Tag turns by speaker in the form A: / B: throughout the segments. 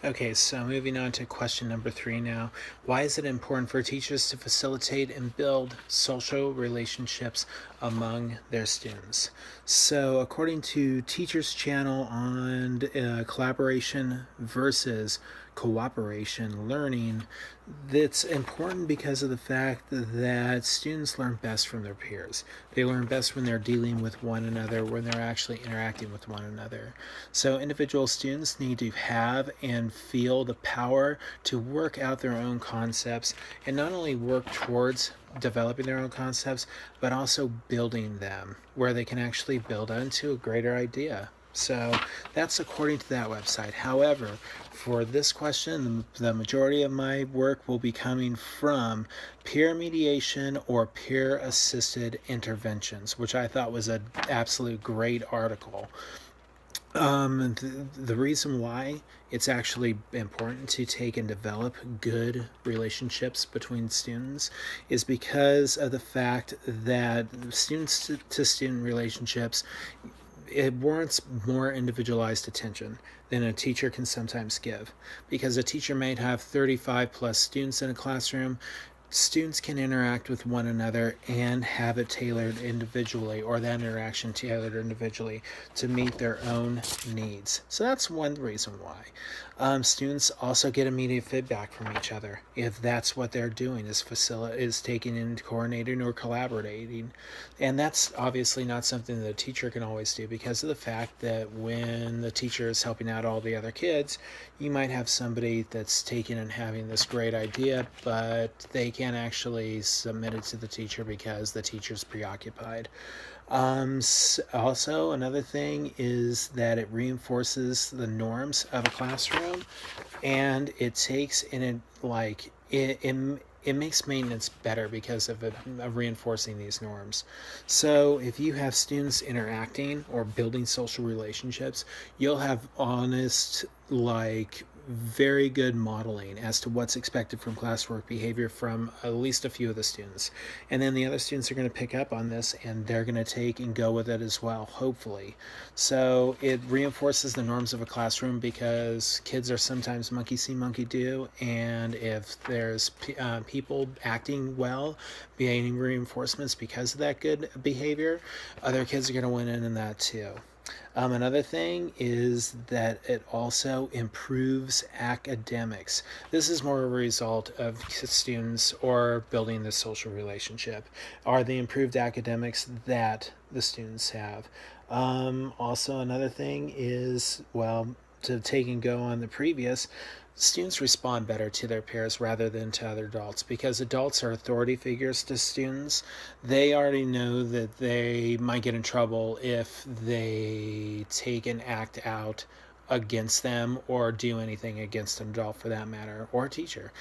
A: Okay, so moving on to question number 3 now. Why is it important for teachers to facilitate and build social relationships among their students? So, according to Teachers Channel on collaboration versus cooperation learning, it's important because of the fact that students learn best from their peers. They learn best when they're dealing with one another, when they're actually interacting with one another. So individual students need to have and feel the power to work out their own concepts and not only work towards developing their own concepts, but also building them where they can actually build into a greater idea. So that's according to that website. However, for this question, the majority of my work will be coming from peer mediation or peer assisted interventions, which I thought was an absolute great article. The reason why it's actually important to take and develop good relationships between students is because of the fact that students to student relationships, it warrants more individualized attention than a teacher can sometimes give, because a teacher might have 35 plus students in a classroom. Students can interact with one another and have it tailored individually, or that interaction tailored individually to meet their own needs. So that's one reason why. Students also get immediate feedback from each other if that's what they're doing is taking in coordinating or collaborating, and that's obviously not something that a teacher can always do because of the fact that when the teacher is helping out all the other kids, you might have somebody that's taking and having this great idea, but they can't actually submit it to the teacher because the teacher's preoccupied. Also, another thing is that it reinforces the norms of a classroom, and it takes in it like it makes maintenance better because of reinforcing these norms. So if you have students interacting or building social relationships, you'll have honest, like, very good modeling as to what's expected from classwork behavior from at least a few of the students. And then the other students are going to pick up on this and they're going to take and go with it as well, hopefully. So it reinforces the norms of a classroom because kids are sometimes monkey see, monkey do. And if there's people acting well, getting reinforcements because of that good behavior, other kids are going to win in that too. Another thing is that it also improves academics. This is more a result of students or building the social relationship, are the improved academics that the students have. Also, another thing is, well, to take and go on the previous, students respond better to their peers rather than to other adults because adults are authority figures to students. They already know that they might get in trouble if they take an act out against them or do anything against an adult for that matter, or a teacher.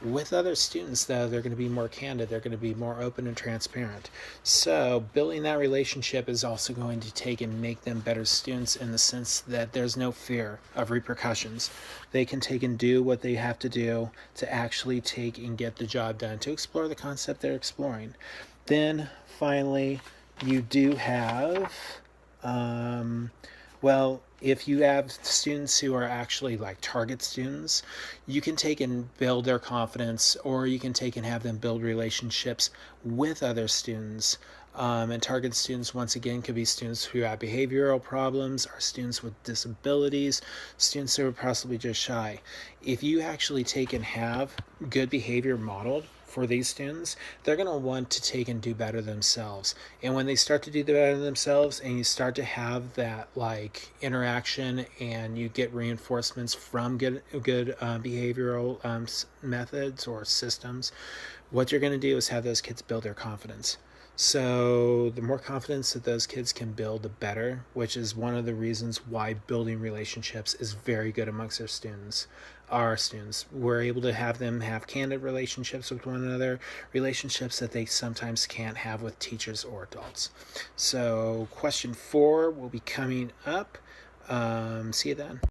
A: With other students, though, they're going to be more candid, they're going to be more open and transparent. So building that relationship is also going to take and make them better students in the sense that there's no fear of repercussions. They can take and do what they have to do to actually take and get the job done, to explore the concept they're exploring. Then finally, you do have well, if you have students who are actually like target students, you can take and build their confidence, or you can take and have them build relationships with other students. And target students, once again, could be students who have behavioral problems, or students with disabilities, students who are possibly just shy. If you actually take and have good behavior modeled for these students, they're going to want to take and do better themselves. And when they start to do better themselves and you start to have that like interaction and you get reinforcements from good behavioral methods or systems, what you're going to do is have those kids build their confidence. So the more confidence that those kids can build, the better, which is one of the reasons why building relationships is very good amongst their students. Our students, we're able to have them have candid relationships with one another, relationships that they sometimes can't have with teachers or adults. So question 4 will be coming up. See you then.